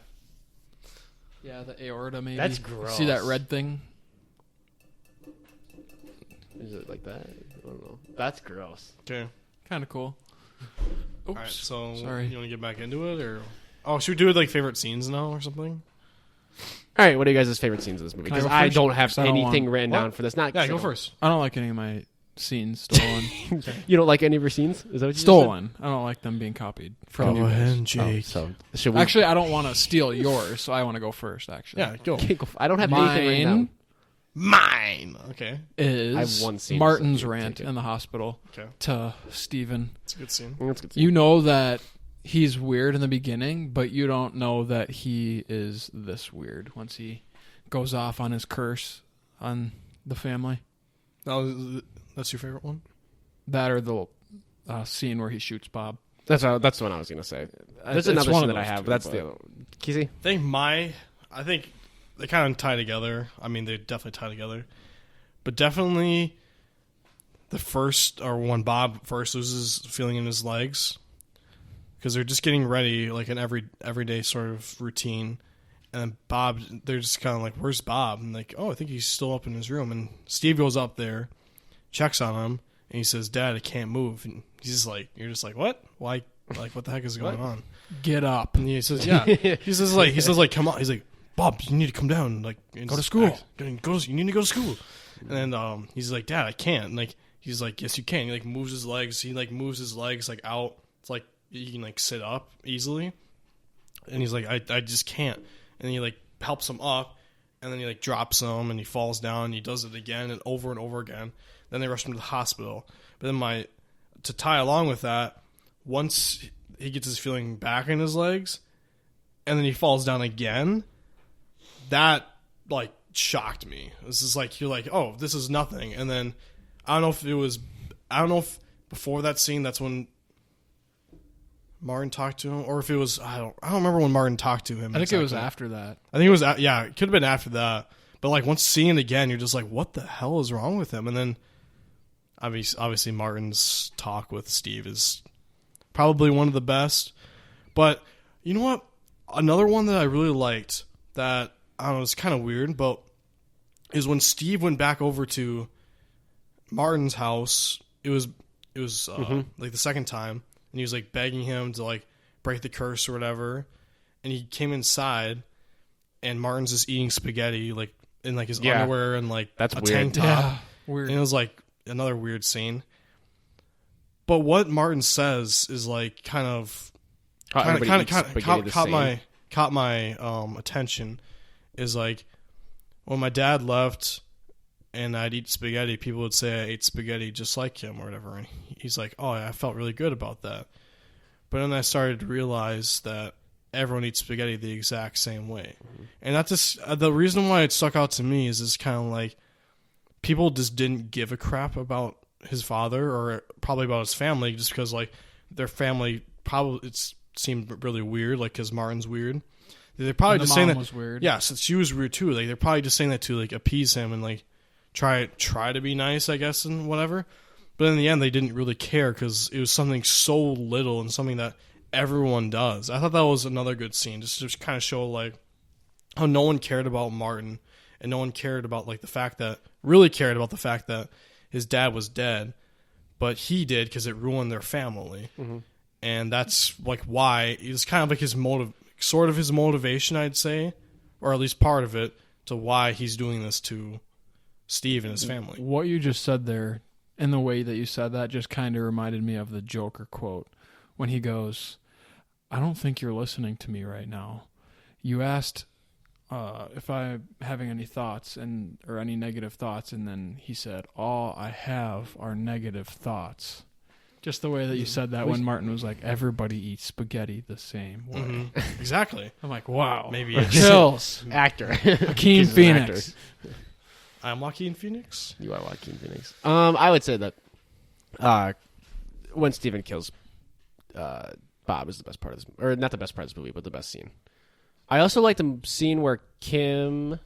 Yeah, the aorta maybe. That's gross. See that red thing? Is it like that? I don't know. That's gross. Okay. Kind of cool. Oops. All right, so sorry. You want to get back into it, or should we do it like favorite scenes now or something? All right, what are you guys' favorite scenes of this movie? Because I don't have anything written down for this. Go first. I don't like any of my scenes stolen. You don't like any of your scenes? Is that what you stolen? I don't like them being copied from you guys. Jake. So should we? Actually, I don't want to steal yours, so I want to go first. Actually, Yeah, go. I don't have anything written down. Mine. Okay. Is I have one scene, Martin's so you rant take it. in the hospital Okay. to Steven. It's a good scene. That's good. You know that he's weird in the beginning, but you don't know that he is this weird once he goes off on his curse on the family. That's your favorite one? That or the scene where he shoots Bob. That's the one I was gonna say. There's It's another one scene of that I those have, two, but that's but- the other one. Casey? I think they kind of tie together. I mean, they definitely tie together. But definitely the first, or when Bob first loses feeling in his legs, because they're just getting ready, like an everyday sort of routine. And then Bob, they're just kind of like, where's Bob? And like, oh, I think he's still up in his room. And Steve goes up there, checks on him, and he says, Dad, I can't move. And he's just like, you're just like, what? Why? Like, what the heck is going on? Get up. And he says, yeah. he says like, come on. He's like, Bob, you need to come down. Like, Go to school. You need to go to school. And then he's like, Dad, I can't. And like, he's like, yes, you can. He like moves his legs. He like moves his legs like out. It's like you can like sit up easily. And he's like, I just can't. And he like helps him up. And then he like drops him and he falls down. And he does it again and over again. Then they rush him to the hospital. But then to tie along with that, once he gets his feeling back in his legs, and then he falls down again, that like shocked me. This is like, you're like, oh, this is nothing. And then I don't know if before that scene that's when Martin talked to him, or if it was, I don't remember when Martin talked to him. I think exactly. it was after that. I think it was, yeah, it could have been after that. But like once seeing it again, you're just like, what the hell is wrong with him? And then obviously Martin's talk with Steve is probably one of the best. But you know what? Another one that I really liked that, I don't know, it's kind of weird, but is when Steve went back over to Martin's house. It was like the second time, and he was like begging him to like break the curse or whatever. And he came inside, and Martin's just eating spaghetti like in like his underwear and like That's a weird. tank top. Yeah, weird. And it was like another weird scene. But what Martin says is like kind of caught my attention. Is like when my dad left and I'd eat spaghetti, people would say I ate spaghetti just like him or whatever. And he's like, oh, I felt really good about that. But then I started to realize that everyone eats spaghetti the exact same way. Mm-hmm. And that's just the reason why it stuck out to me is kind of like people just didn't give a crap about his father or probably about his family just because like their family probably seemed really weird, like because Martin's weird. They're probably just saying that was weird. Yeah, since she was weird too. Like they're probably just saying that to like appease him and like try to be nice, I guess, and whatever. But in the end, they didn't really care because it was something so little and something that everyone does. I thought that was another good scene, just to kind of show like how no one cared about Martin and no one cared about like the fact that his dad was dead, but he did because it ruined their family. Mm-hmm. And that's like why it's kind of like his motivation, I'd say, or at least part of it, to why he's doing this to Steve and his family. What you just said there, and the way that you said that, just kind of reminded me of the Joker quote when he goes, I don't think you're listening to me right now. You asked if I'm having any thoughts or any negative thoughts, and then he said, all I have are negative thoughts. Just the way that you said that when Martin was like, everybody eats spaghetti the same way. Mm-hmm. Exactly. I'm like, wow. Maybe chills. Actor. Joaquin Phoenix. I'm Joaquin Phoenix. You are Joaquin Phoenix. I would say that when Steven kills Bob is the best part of this, or not the best part of this movie, but the best scene. I also like the scene where Kim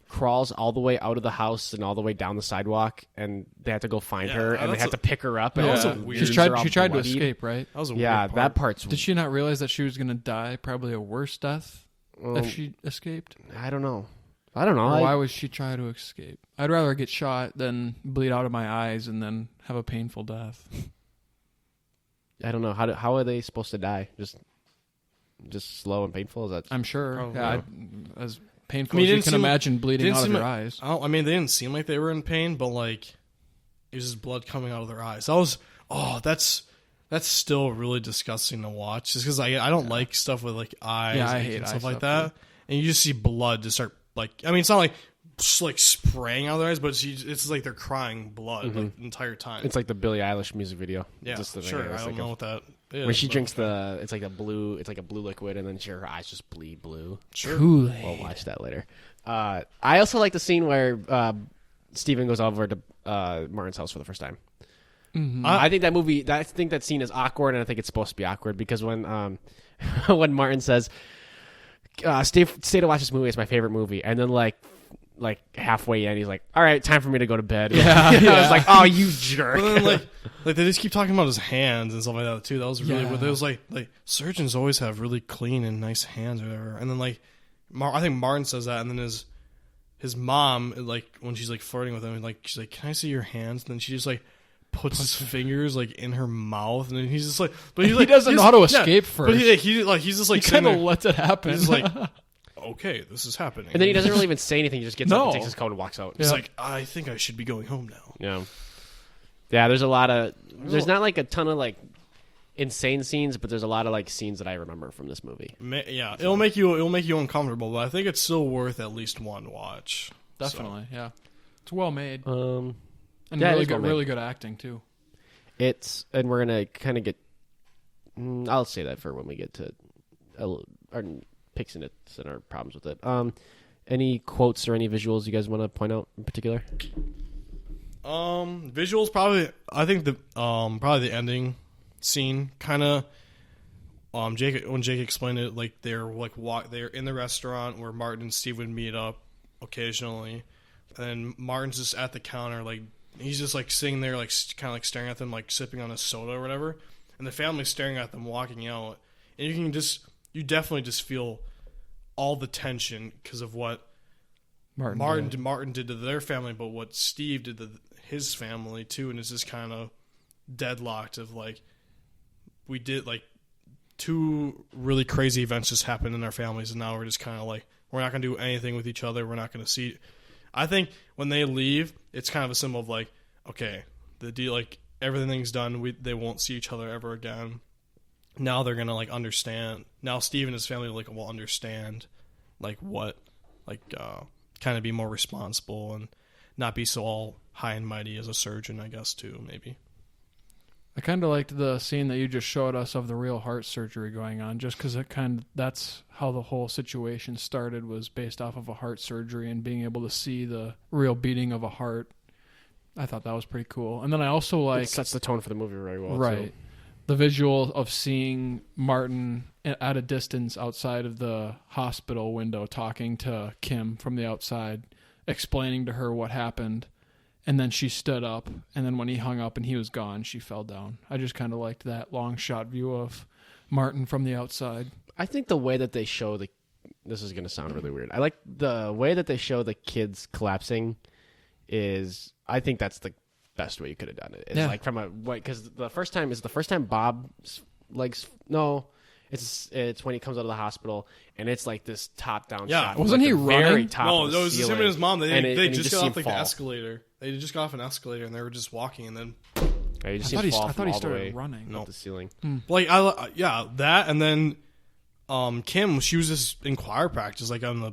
crawls all the way out of the house and all the way down the sidewalk, and they have to go find her, and they have to pick her up. And that was a weird- She tried to escape, right? That was a Yeah, weird part. that part's. Did she not realize that she was going to die probably a worse death if she escaped? I don't know. Or why would she try to escape? I'd rather get shot than bleed out of my eyes and then have a painful death. I don't know. How are they supposed to die? Just slow and painful? Is that? I'm sure. Oh, yeah, yeah. as painful I mean, as it you didn't can seem imagine bleeding didn't out of seem your like- eyes. I mean, they didn't seem like they were in pain, but like it was just blood coming out of their eyes. That's still really disgusting to watch. Just because I don't like stuff with like eyes Yeah, I and hate stuff eye like stuff, that. And you just see blood just start like, I mean, it's not like just like spraying out of their eyes, but it's like they're crying blood like the entire time. It's like the Billie Eilish music video. Yeah, just the sure. I don't know what that is. When she drinks it's like a blue liquid, and then her eyes just bleed blue. Sure. Kool-Aid. We'll watch that later. I also like the scene where Steven goes over to Martin's house for the first time. Mm-hmm. I think I think that scene is awkward, and I think it's supposed to be awkward because when when Martin says, stay to watch this movie, it's my favorite movie, and then like halfway in, he's like, all right, time for me to go to bed. Yeah, I was like, oh, you jerk. But then, like they just keep talking about his hands and stuff like that too. That was really weird. It was like surgeons always have really clean and nice hands or whatever. And then like I think Martin says that, and then his mom, like when she's like flirting with him, like she's like, can I see your hands? And then she just like puts his fingers like in her mouth, and then he's just like, but he doesn't know how to escape first. But he's just like he kind of lets it happen. He's like, okay, this is happening. And then he doesn't really even say anything. He just gets up and takes his coat and walks out. He's like, I think I should be going home now. Yeah. There's there's not like a ton of like insane scenes, but there's a lot of like scenes that I remember from this movie. Yeah, it'll make you uncomfortable, but I think it's still worth at least one watch. Definitely, yeah. It's well made. And really good acting too. And we're gonna kind of get. I'll say that for when we get to our picks and its and our problems with it. Any quotes or any visuals you guys want to point out in particular? Visuals probably. I think probably the ending scene kind of. When Jake explained it, like they're in the restaurant where Martin and Steve would meet up occasionally, and Martin's just at the counter, like he's just like sitting there, like kind of like staring at them, like sipping on a soda or whatever, and the family's staring at them walking out, and you definitely just feel all the tension because of what Martin did to their family, but what Steve did to his family too, and it's just kind of deadlocked of like we did like two really crazy events just happened in our families, and now we're just kind of like we're not going to do anything with each other. We're not going to see. I think when they leave, it's kind of a symbol of like, okay, the deal, like everything's done. They won't see each other ever again. Now they're gonna like understand. Now Steve and his family like will understand, like what, like kind of be more responsible and not be so all high and mighty as a surgeon, I guess too maybe. I kind of liked the scene that you just showed us of the real heart surgery going on, just because that's how the whole situation started, was based off of a heart surgery and being able to see the real beating of a heart. I thought that was pretty cool. And then I also like... It sets the tone for the movie very well, right. too. The visual of seeing Martin at a distance outside of the hospital window talking to Kim from the outside, explaining to her what happened. And then she stood up, and then when he hung up and he was gone, she fell down. I just kind of liked that long shot view of Martin from the outside. I think the way that they show this is going to sound really weird. I like the way that they show the kids collapsing I think that's the best way you could have done it. It's like from because the first time Bob's legs, no, it's when he comes out of the hospital, and it's like this top-down shot. Wasn't he running? No, it was him and his mom. They just got off like the fall. escalator. They just got off an escalator, and they were just walking, and then... I thought he started running. Up the ceiling. Like, that, and then Kim, she was just in choir practice, like on the...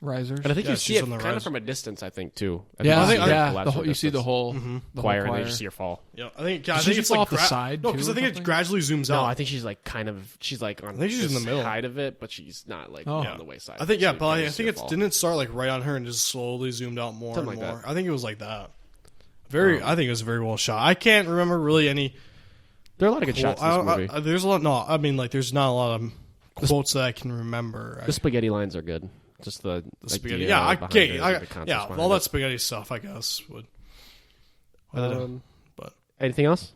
risers. And I think you see it kind rise. of from a distance, I think, too. You see the whole choir, whole and then you see her fall. Yeah, I think she it's fall like off the side. No, because I think it gradually zooms No, out. I think she's like she's like on I think she's in the middle side of it, but she's not like on the wayside. I think so but I think didn't it start like right on her and just slowly zoomed out more Something and like more. that. I think it was like that. I think it was very well shot. I can't remember really any. There are a lot of good shots in this movie. There's a lot. No, I mean like there's not a lot of quotes that I can remember. The spaghetti lines are good. Just the spaghetti. idea Yeah, behind it, all that spaghetti stuff, I guess would. But anything else?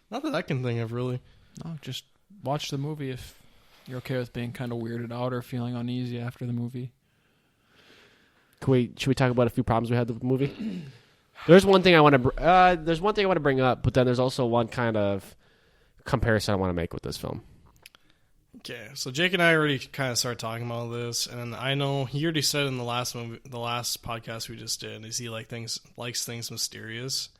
Not that I can think of really. No, just watch the movie if you're okay with being kind of weirded out or feeling uneasy after the movie. Should we talk about a few problems we had with the movie? There's one thing I want to bring up, but then there's also one kind of comparison I want to make with this film. Okay, so Jake and I already kind of started talking about this, and I know he already said in the last podcast we just did, is he likes things mysterious.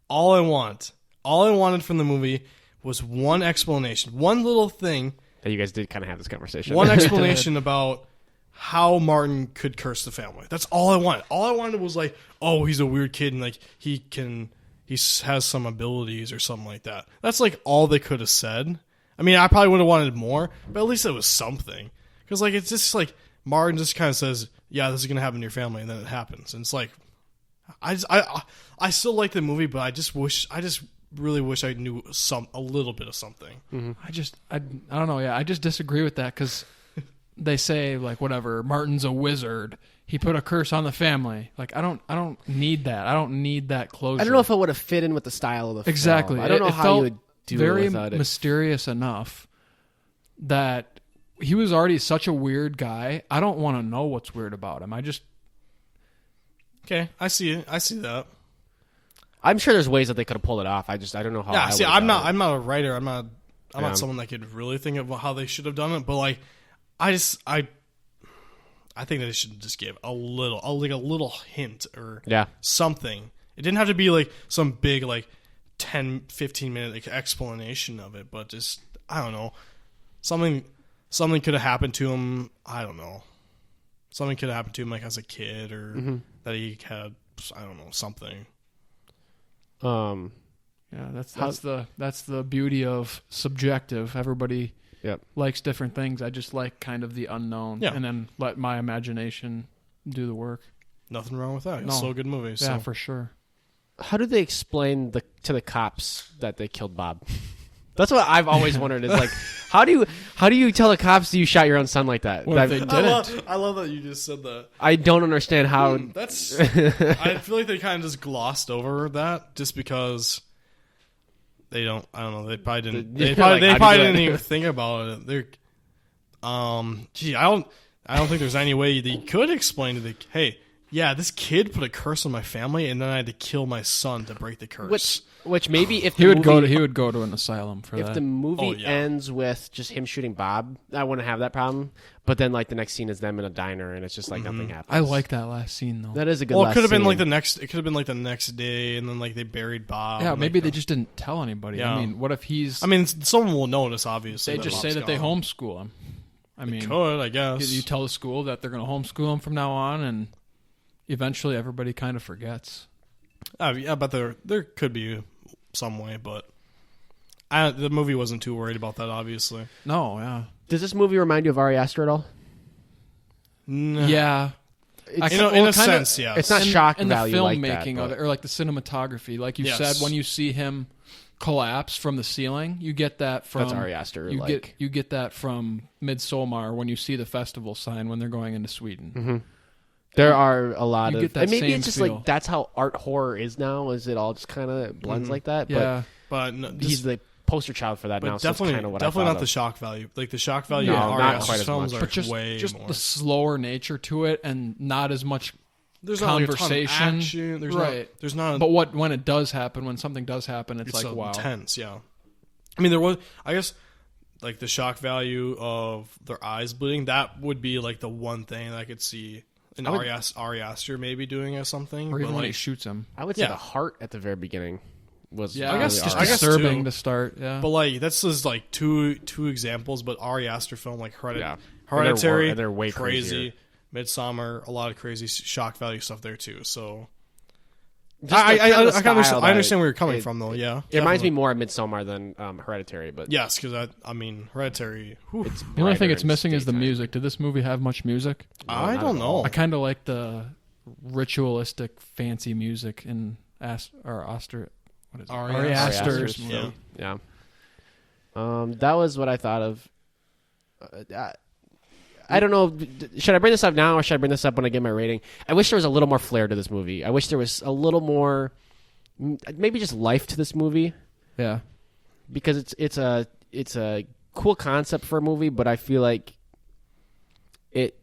All I wanted from the movie was one explanation, one little thing that you guys did kind of have this conversation. One explanation about how Martin could curse the family. That's all I wanted. All I wanted was like, oh, he's a weird kid and like he has some abilities or something like that. That's like all they could have said. I mean, I probably would have wanted more, but at least it was something. Because like it's just like Martin just kind of says, "Yeah, this is gonna happen to your family," and then it happens. And it's like, I still like the movie, but I just really wish I knew a little bit of something. Mm-hmm. I don't know. Yeah, I just disagree with that because they say like whatever. Martin's a wizard. He put a curse on the family. Like I don't need that. I don't need that closure. I don't know if it would have fit in with the style of the film. Exactly. I don't know it how felt you would do very it without it. mysterious enough that he was already such a weird guy. I don't want to know what's weird about him. Okay, I see it. I see that. I'm sure there's ways that they could have pulled it off. I don't know how. Yeah, see, I'm not a writer. I'm Yeah. not someone that could really think of how they should have done it. But like, I think that they should just give a little hint or something. It didn't have to be like some big like 10, 15 minute like, explanation of it, but just I don't know, something could have happened to him. I don't know, something could have happened to him like as a kid or that he had. I don't know, something. Yeah, that's the beauty of subjective. Everybody likes different things. I just like kind of the unknown, and then let my imagination do the work. Nothing wrong with that. It's still a good movie. Yeah, for sure. How do they explain to the cops that they killed Bob? That's what I've always wondered. Is like, how do you tell the cops you shot your own son like that? What if they didn't? I love that you just said that. I don't understand how. That's. I feel like they kind of just glossed over that just because they don't. I don't know. They probably didn't. They probably didn't even think about it. They're. I don't think there's any way they could explain to the. Hey, yeah, this kid put a curse on my family, and then I had to kill my son to break the curse. Which maybe if he would go to an asylum for that. If the movie ends with just him shooting Bob, I wouldn't have that problem. But then like the next scene is them in a diner, and it's just like nothing happens. I like that last scene though. That is a good. Well, it could have been like the next. It could have been like the next day, and then like they buried Bob. Yeah, maybe they just didn't tell anybody. Yeah. I mean, what if he's? I mean, someone will notice. Obviously, they just say that they homeschool him. I mean, could I guess you tell the school that they're going to homeschool him from now on, and eventually everybody kind of forgets. Yeah, but there could be some way, but the movie wasn't too worried about that. Obviously, no. Yeah. Does this movie remind you of Ari Aster at all? No. Yeah. In a sense, yeah. It's not shock and value the filmmaking of it, or like the cinematography, like you said, when you see him collapse from the ceiling, you get that from that's Ari Aster. You get that from Midsommar when you see the festival sign when they're going into Sweden. Mm-hmm. There are a lot of, and maybe it's just feel. Like that's how art horror is now. Is it all just kind of blends like that? Yeah, but no, he's the poster child for that now. Definitely, so kind of definitely not the shock value. Like the shock value, no, of not quite as films much. are but just more. The slower nature to it, and not as much. There's conversation. Not like a ton of action. There's not. But when it does happen, when something does happen, it's like so wow, intense. Yeah. I mean, there was. I guess. Like the shock value of their eyes bleeding, that would be like the one thing that I could see an Ari Aster maybe doing or something. Or even when like, he shoots him. I would say the heart at the very beginning was I guess disturbing to start. Yeah, but like that's just like two examples. But Ari Aster film like Hereditary, and they're way crazy. Midsommar, a lot of crazy shock value stuff there too. So I understand where you're coming from though. Yeah, it reminds me more of Midsommar than Hereditary. But yes, because I mean Hereditary. The only thing it's missing is the music. Did this movie have much music? I don't know. I kind of like the ritualistic, fancy music in Aster. What is it? Ari Aster's movie. Yeah. That was what I thought of. I don't know. Should I bring this up now or should I bring this up when I get my rating? I wish there was a little more flair to this movie. I wish there was a little more, maybe just life to this movie. Yeah, because it's a cool concept for a movie, but I feel like it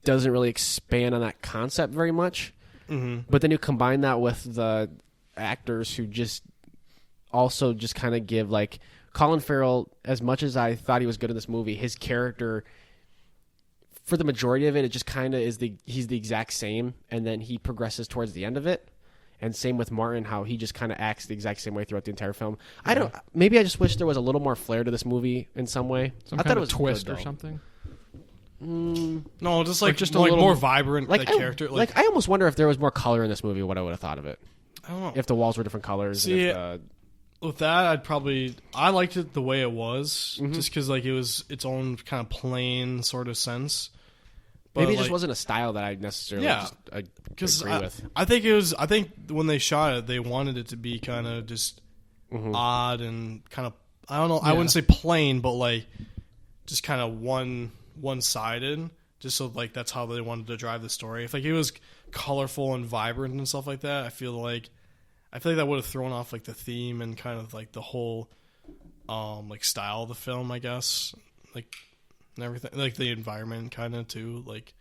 doesn't really expand on that concept very much. Mm-hmm. But then you combine that with the actors who just also just kind of give like Colin Farrell. As much as I thought he was good in this movie, his character, for the majority of it, it just kind of is he's the exact same, and then he progresses towards the end of it. And same with Martin, how he just kind of acts the exact same way throughout the entire film. Yeah. Maybe I just wish there was a little more flair to this movie in some way. I thought it was twist or something. No, just like just a a little more vibrant Like character. I almost wonder if there was more color in this movie, what I would have thought of it. I don't know. If the walls were different colors. See, and if, with that, I liked it the way it was, just because like it was its own kind of plain sort of sense. But maybe it just wasn't a style that I necessarily agree with. I think when they shot it, they wanted it to be kind of just odd and kind of, I don't know, I wouldn't say plain, but like just kind of one-sided, just so like that's how they wanted to drive the story. If like it was colorful and vibrant and stuff like that, I feel like that would have thrown off like the theme and kind of like the whole like style of the film, I guess, like and everything, like the environment kind of too. Like,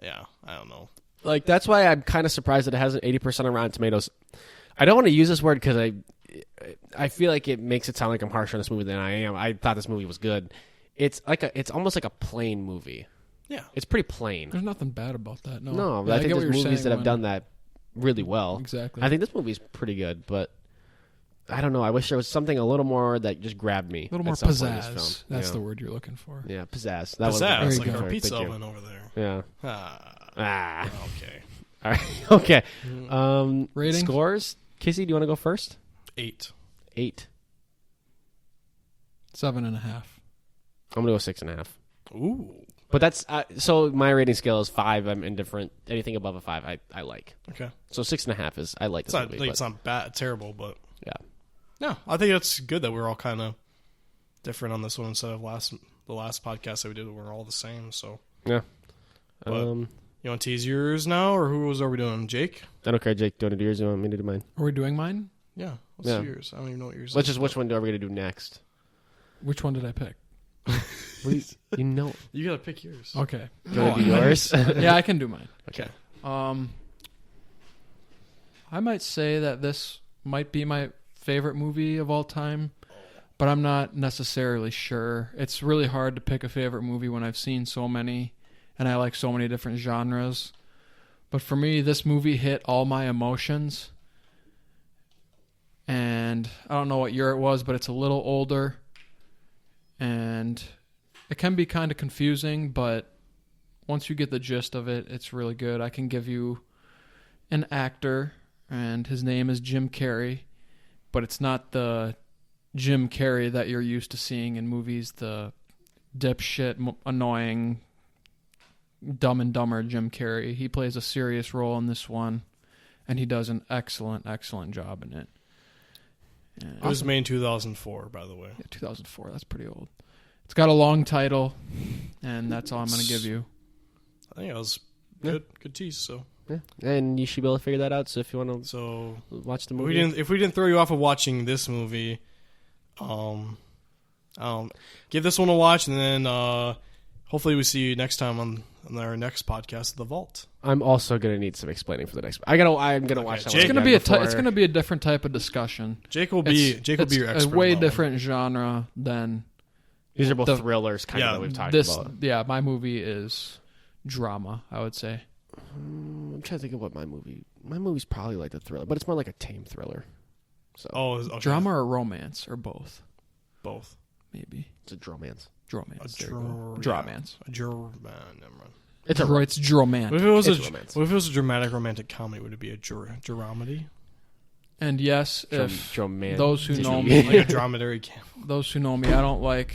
yeah, I don't know. Like that's why I'm kind of surprised that it has an 80% on Rotten Tomatoes. I don't want to use this word because I feel like it makes it sound like I'm harsher on this movie than I am. I thought this movie was good. It's almost like a plain movie. Yeah, it's pretty plain. There's nothing bad about that. No, I think there's movies that have done that really well. Exactly. I think this movie's pretty good, but I don't know. I wish there was something a little more that just grabbed me. A little more pizzazz. That's the word you're looking for. Yeah, pizzazz. Pizzazz, like our pizza oven over there. Yeah. Okay. All right. Okay. Ratings? Scores. Casey, do you want to go first? 8. 7.5. I'm gonna go 6.5. Ooh. But that's so my rating scale is 5. I'm indifferent. Anything above a 5, I like. Okay. So 6.5 is I like this movie. Like, it's not bad, terrible, but yeah. No, I think it's good that we're all kind of different on this one instead of the last podcast that we did. We're all the same. So yeah. But, you want to tease yours now, or are we doing? Jake? I don't care, Jake. Do you want to do yours? You want me to do mine? Are we doing mine? Yeah. What's yours? I don't even know what yours Let's is. just which one are we going to do next? Which one did I pick? You know. You got to pick yours. Okay. Do you want to do yours? Yeah, I can do mine. Okay. I might say that this might be my favorite movie of all time, but I'm not necessarily sure. It's really hard to pick a favorite movie when I've seen so many, and I like so many different genres. But for me, this movie hit all my emotions. And I don't know what year it was, but it's a little older. And it can be kind of confusing, but once you get the gist of it, it's really good. I can give you an actor, and his name is Jim Carrey, but it's not the Jim Carrey that you're used to seeing in movies, the dipshit, annoying, Dumb and Dumber Jim Carrey. He plays a serious role in this one, and he does an excellent, excellent job in it. It was made in 2004, by the way. Yeah, 2004. That's pretty old. It's got a long title, and that's all I'm going to give you. I think it was good tease. So yeah, and you should be able to figure that out. So if you want to watch the movie, if we didn't throw you off of watching this movie, give this one a watch, and then hopefully we see you next time on our next podcast, The Vault. I'm also gonna need some explaining for the next. I'm gonna watch that. It's gonna be it's gonna be a different type of discussion. Jake will be your expert. A way different genre than these are both thrillers, kind of that we've talked about. Yeah, my movie is drama, I would say. I'm trying to think of what my movie's probably like a thriller, but it's more like a tame thriller. So okay. Drama or romance or both? Both, maybe. It's a dromance. Dromance. Dromance. Never mind. It's dromance. What if it was a dramatic romantic comedy? Would it be a dramedy? And yes, if those those who know me, like a dromedary camp. Those who know me, I don't like,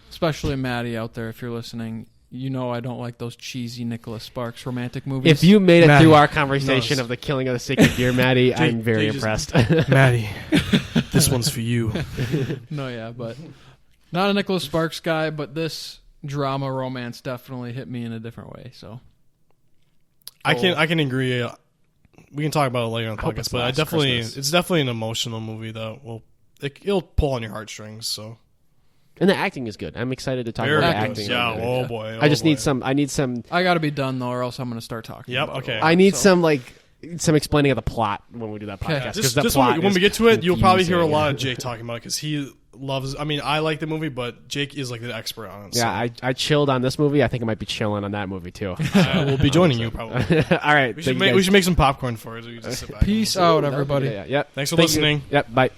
especially Maddie out there, if you're listening, you know I don't like those cheesy Nicholas Sparks romantic movies. If you made it through our conversation of the killing of the sacred deer, Maddie, I'm very impressed. Maddie, this one's for you. No, yeah, but not a Nicholas Sparks guy, but this drama romance definitely hit me in a different way. So I can agree. We can talk about it later on the podcast, but it's definitely an emotional movie that it'll pull on your heartstrings. So. And the acting is good. I'm excited to talk about the acting. Yeah, oh boy. I just need some. I got to be done though, or else I'm going to start talking. Yep. Okay. I need some explaining of the plot when we do that podcast. Just when we get to it, you'll probably hear a lot of Jake talking about it because he loves. I mean, I like the movie, but Jake is like the expert on it. Yeah, so. I chilled on this movie. I think I might be chilling on that movie too. We'll be joining you probably. All right. We should make some popcorn for it. So you just sit back Peace out, everybody. Yeah. Thanks for listening. Yep. Bye.